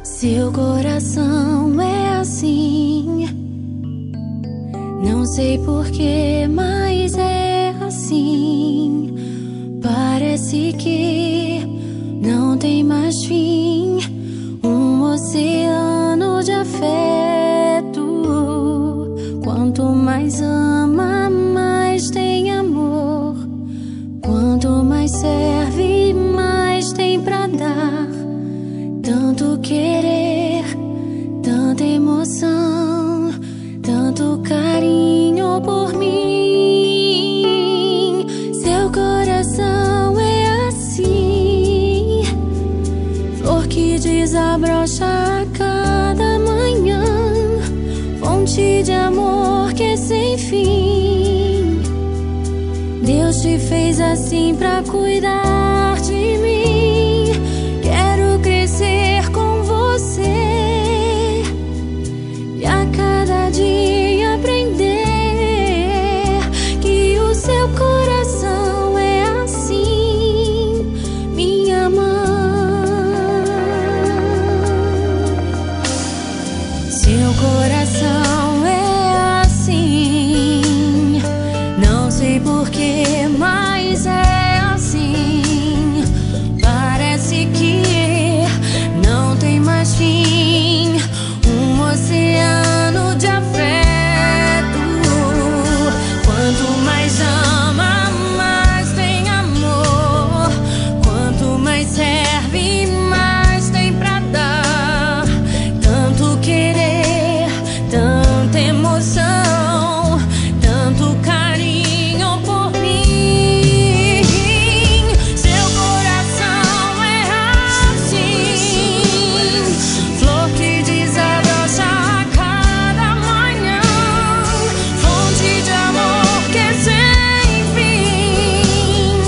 Seu coração é assim, não sei porquê, mas é assim. Parece que não tem mais fim, um oceano de afeto. Quanto mais ama, mais tem amor. Quanto mais serve, mais tem pra dar. Tanto querer, tanta emoção, tanto carinho por mim. Seu coração é assim, flor que desabrocha a cada manhã, fonte de amor que é sem fim. Deus te fez assim pra cuidar de mim. Quero crescer com você e a cada dia aprender que o seu coração é assim, minha mãe. Seu coração é assim, não sei porquê, mas é assim. Parece que não tem mais fim, um oceano de afeto. Quanto mais ama, mais tem amor. Quanto mais serve, mais tem pra dar. Tanto querer, tanta emoção, tanto carinho por mim. Seu coração é assim, flor que desabrocha a cada manhã, fonte de amor que é sem fim.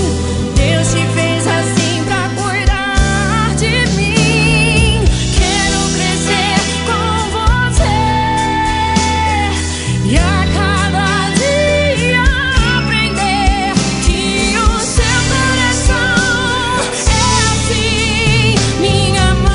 Deus te fez assim pra cuidar de mim. Quero crescer com você e a cada dia aprender que o seu coração é assim, minha mãe.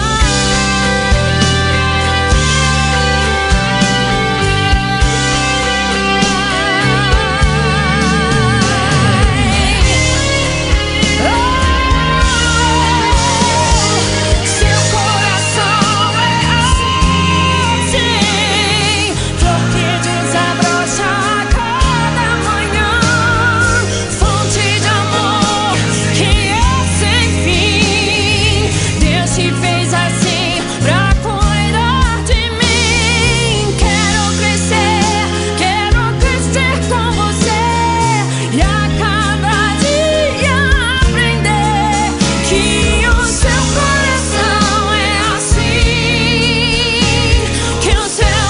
Seu coração é assim, flor que desabrocha a cada manhã, fonte de amor que é sem fim. Deus te fez assim pra cuidar de mim. Quero crescer com você e a cada dia aprender que o seu coração é assim, que o seu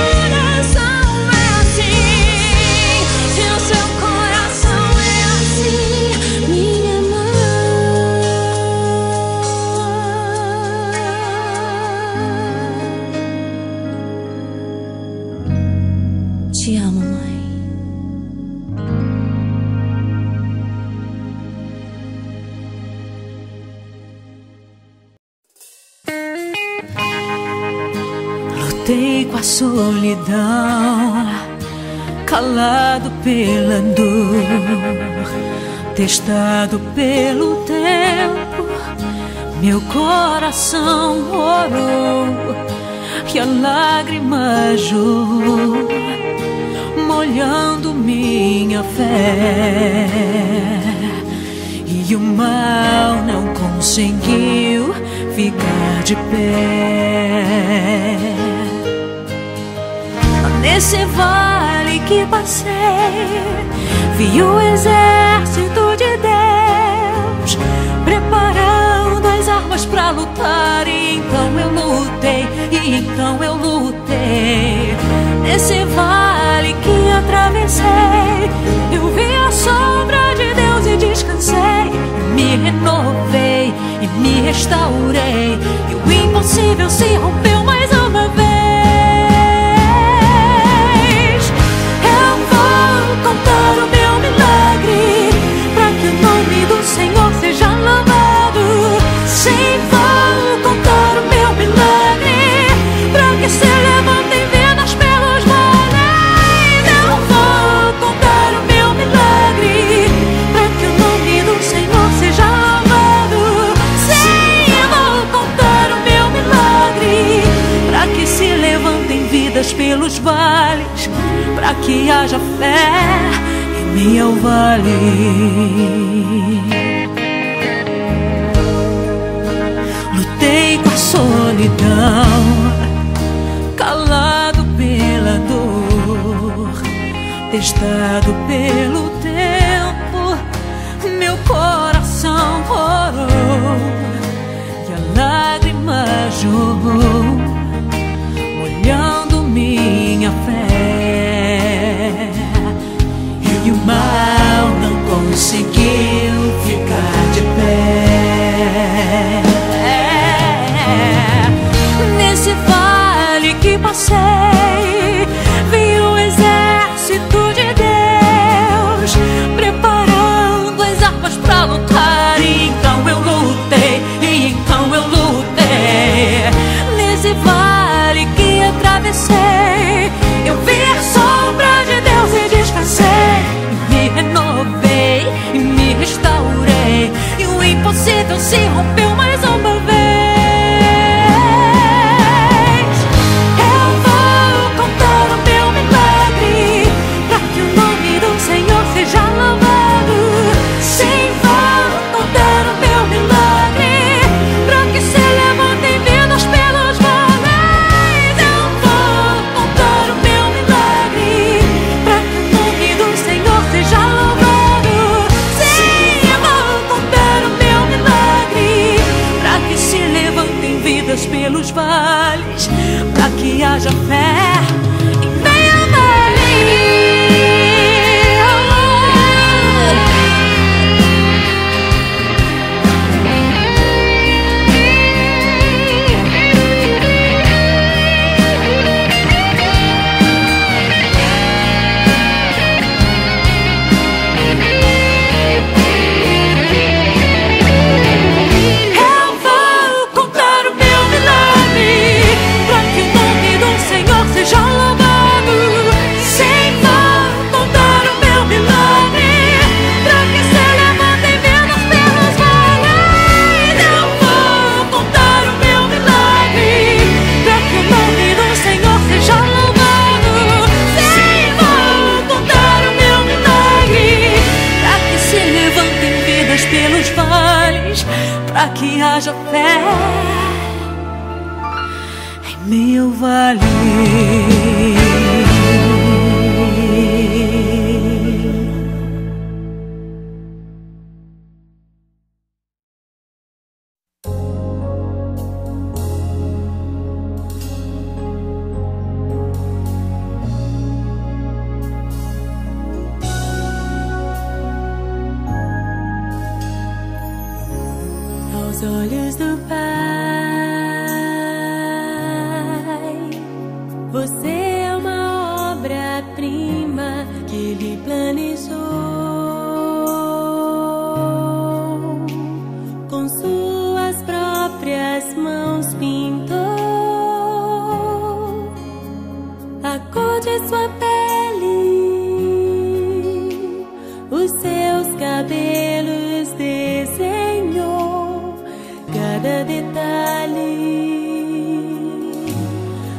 coração é assim, que o seu coração é assim, minha mãe. Te amo, mãe. Lutei com a solidão, calado pela dor, testado pelo tempo. Meu coração orou e a lágrima jorrou, molhando minha fé. E o mal não conseguiu ficar de pé. Nesse vale que passei, vi o exército restaurei, e o impossível se rompeu mais uma vez. Eu vou contar o meu milagre, para que o nome do Senhor seja louvado. Sim, vou contar o meu milagre, para que se levantem vidas pelos vales. Eu vou contar o meu milagre, para que o nome do Senhor seja louvado. Sim, eu vou contar o meu milagre, para que se levantem vidas pelos vales, para que haja fé em meio ao vale. Lutei com a solidão, calado pela dor, testado pelo tempo, meu coração orou e a lágrima jorrou, molhando minha fé. E o mal não conseguiu ficar de pé. Nesse vale que passei, vi o exército de Deus preparando as armas pra lutar. E então eu lutei, e então eu lutei. Nesse vale que atravessei, eu vi a sombra de Deus e descansei, e me renovei e me restaurei, e o impossível se rompeu mais uma vez. Pelos vales, para que haja fé em meio ao para que haja fé em meu vale. Aos olhos do Pai, você é uma obra-prima que Ele planejou. Com suas próprias mãos pintou a cor de sua pele, os seus cabelos desenhou cada detalhe,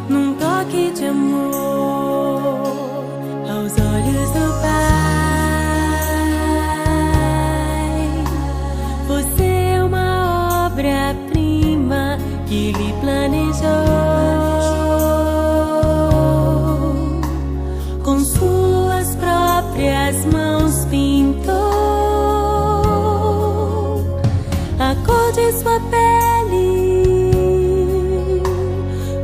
num toque de amor, aos olhos do Pai. Você é uma obra-prima que Ele planejou. Com suas próprias mãos pintou a cor de sua pele,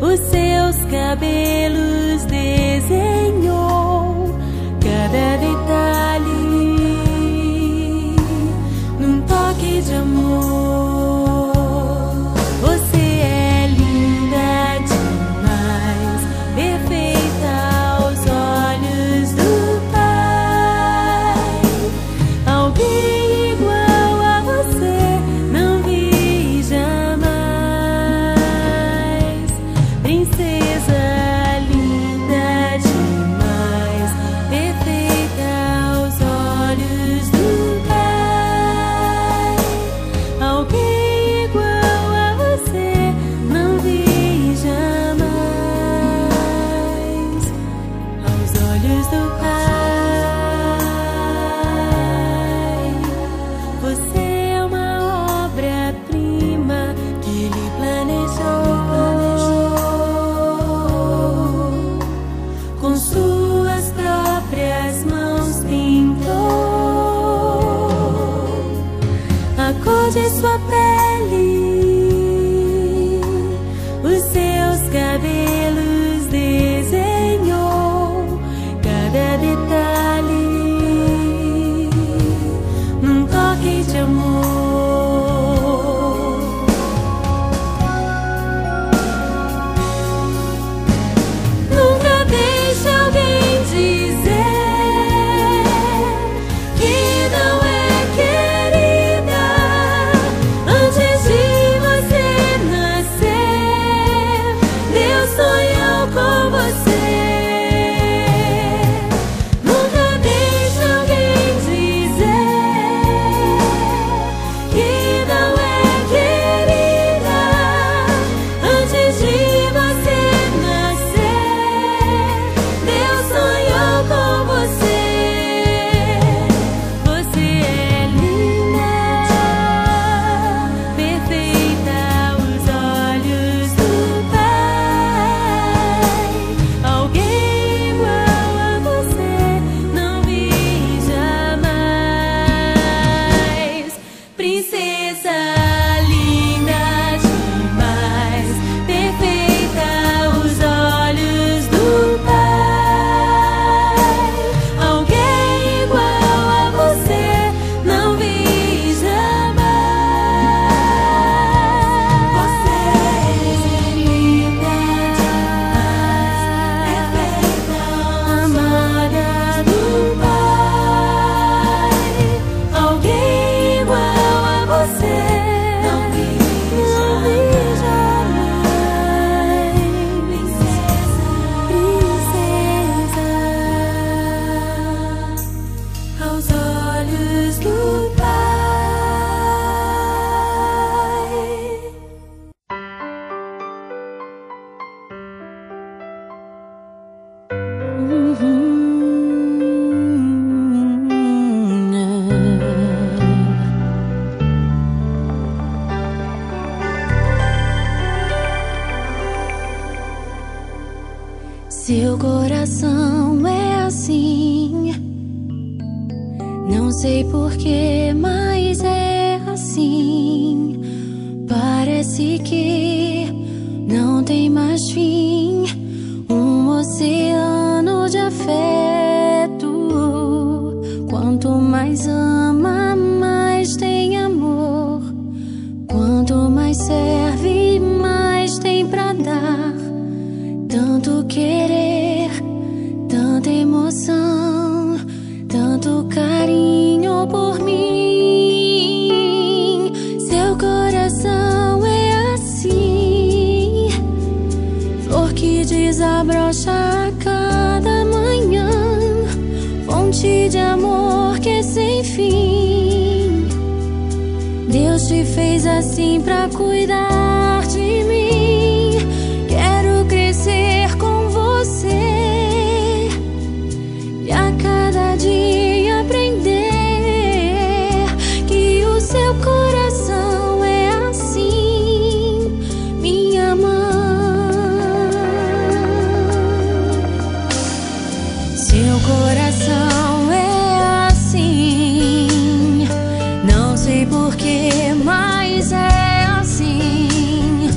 os seus cabelos desenhou cada detalhe, num toque de amor. de sua pele, os seus cabelos desenhou cada detalhe num toque de amor. Nunca deixe alguém dizer que não é querida antes de você nascer. Deus sonhou com você. Nunca deixe alguém dizer que não é querida antes de você nascer. Deus sonhou com você. Você é linda, perfeita aos olhos do Pai. Alguém igual a você não vi jamais. Princesa linda demais, perfeita aos olhos do Pai. Alguém igual a você não vi jamais. Você é linda demais, perfeita, amada do Pai. Alguém igual a você não vi jamais. Princesa, aos olhos do Pai. Seu coração é assim, não sei porquê, mas é assim. Parece que não tem mais fim, um oceano de afeto. Quanto mais ama, mais tem amor. Quanto mais serve, mais tem pra dar. Tanto querer, tanta emoção, tanto carinho por mim. Seu coração é assim, flor que desabrocha a cada manhã, fonte de amor que é sem fim. Deus te fez assim pra cuidar de mim. Quero crescer com você e a cada dia aprender que o seu coração é assim, minha mãe. Seu coração é assim, não sei porquê, mas é assim.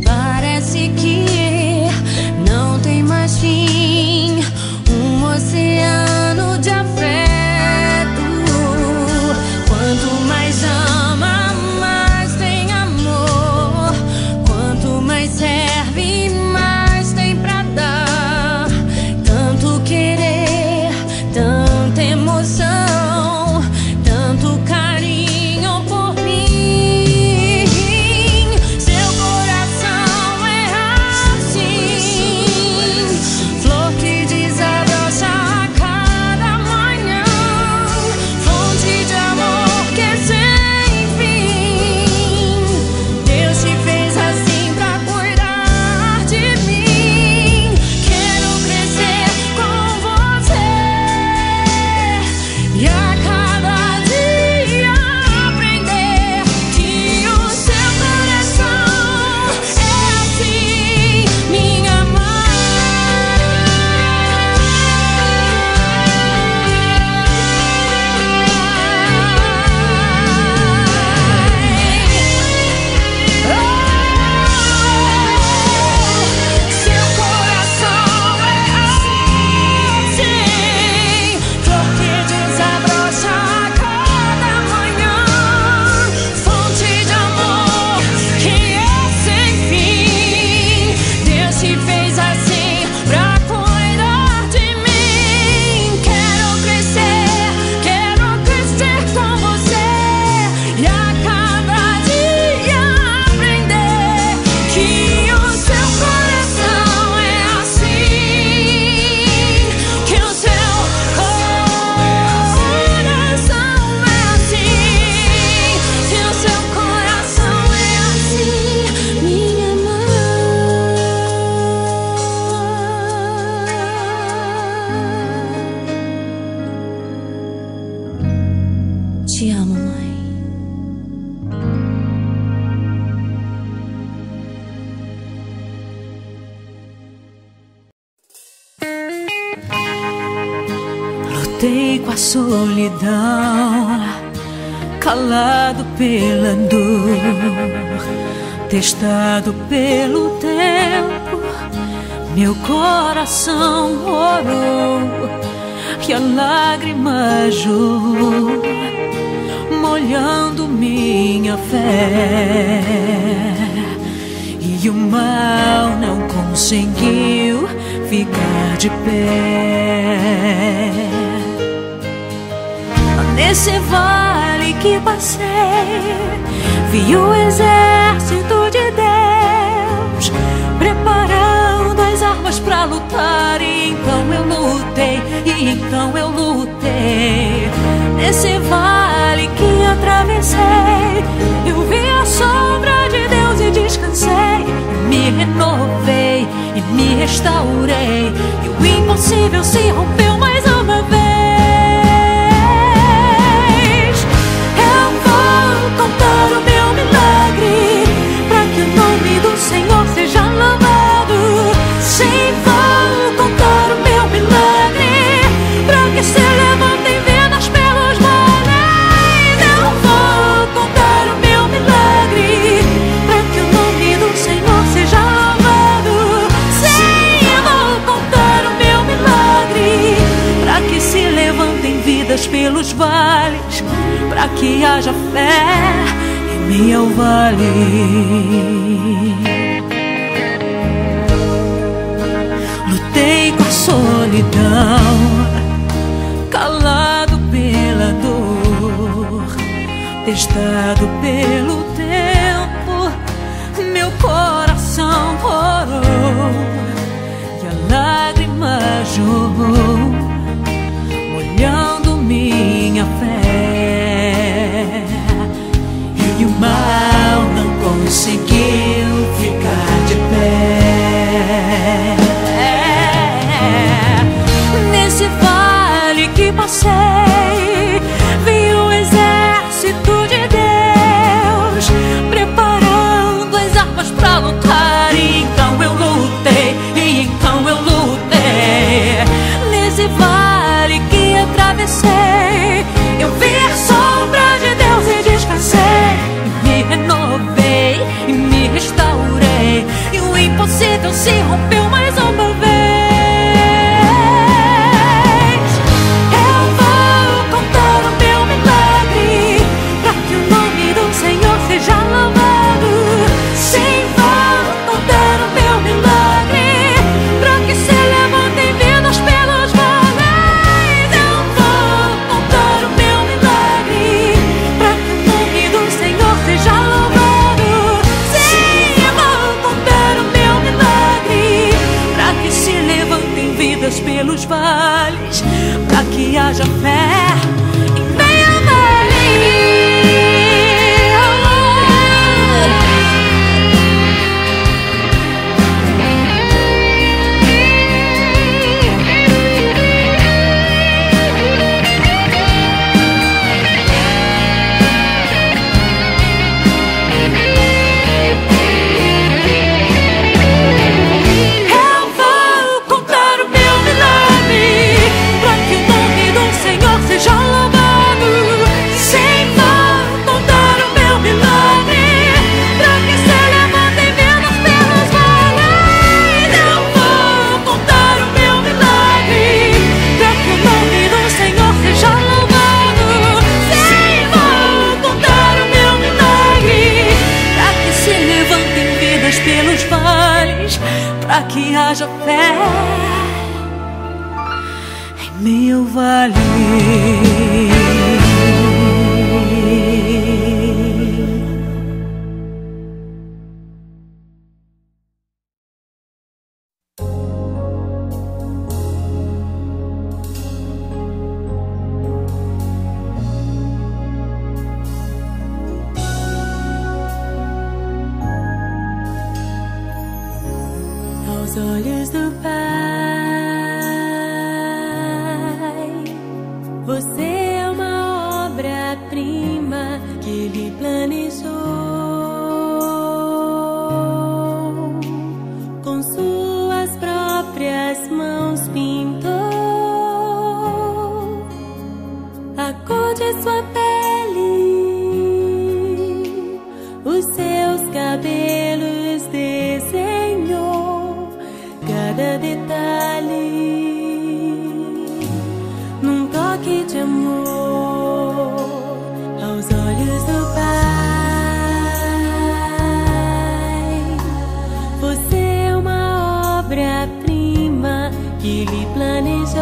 Parece que não tem mais fim, um oceano de afeto. Quanto mais ama, mais tem amor. Quanto mais serve, mais tem pra dar. Tanto querer, tanta emoção, tanto carinho por mim. Te amo, mãe. Lutei com a solidão, calado pela dor, testado pelo tempo, meu coração orou e a lágrima jorrou, molhando minha fé. E o mal não conseguiu ficar de pé. Nesse vale que passei, vi o exército de Deus preparando as armas pra lutar. E então eu lutei, Nesse vale que atravessei, eu vi a sombra de Deus e descansei. Me renovei e me restaurei, e o impossível se rompeu mais uma vez. Eu vou contar o meu milagre, pra que o nome do Senhor seja louvado. Sim, vou contar o meu milagre, pra que se levantem vendas pelos vales. Eu vou contar o meu milagre, pra que o nome do Senhor seja louvado. Sim, eu vou contar o meu milagre, pra que se levantem vidas pelos vales, pra que haja fé em meio ao vale. Lutei com a solidão, calado pela dor, testado pelo tempo, meu coração orou e a lágrima jorrou, molhando minha fé. E o mal não conseguiu ficar de pé. Nesse vale que passei, vi o exército de Deus preparando as armas pra lutar. E então eu lutei, Nesse vale que atravessei, eu vi a sombra de Deus e descansei. E me renovei e me restaurei, e o impossível se rompeu mais uma vez. Pelos vales, pra que haja fé em meio ao pra que haja fé em meu vale. Aos olhos do Pai, você é uma obra-prima. que Ele planejou. Com suas próprias mãos pintou a cor de sua pele, os seus cabelos desenhou cada detalhe. Num toque de amor aos olhos do Pai, você é uma obra-prima que Ele planejou.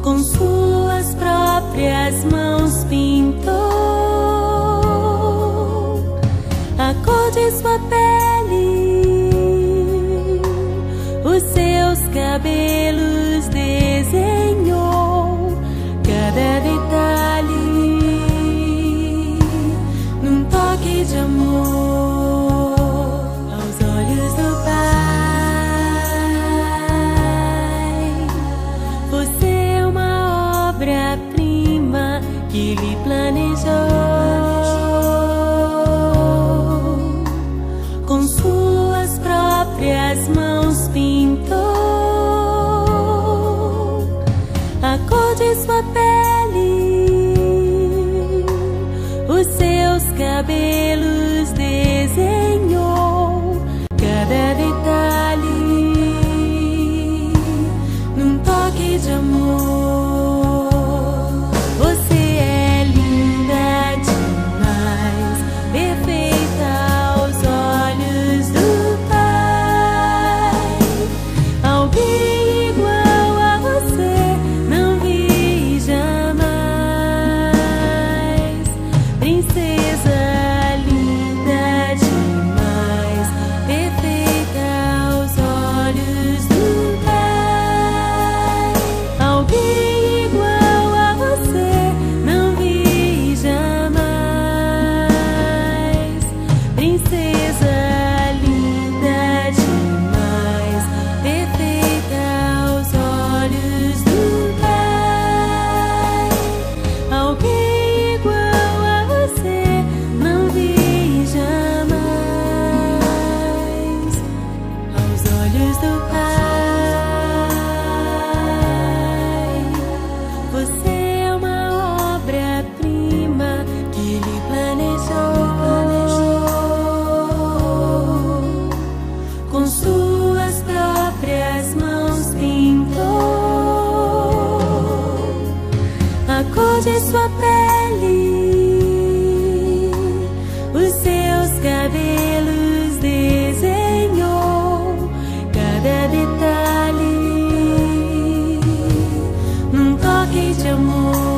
Com suas próprias mãos pintou a cor de sua pele, os seus cabelos desenhou cada detalhe. Num toque de amor aos olhos do Pai, você é uma obra-prima que Ele planejou. Com suas próprias mãos pintou a cor de sua pele, os seus cabelos desenhou cada detalhe. Num toque de amor, você é linda demais, perfeita aos olhos do Pai. Alguém igual a você não vi jamais. Princesa linda demais, perfeita aos olhos do Pai. Alguém igual a você não vi jamais. Princesa linda demais, perfeita aos olhos do Pai. Alguém igual a você não vi jamais. Aos olhos do Pai, você é uma obra-prima que Ele planejou. Com suas próprias mãos pintou a cor de sua pele, os seus cabelos desenhou cada detalhe. Num toque de amor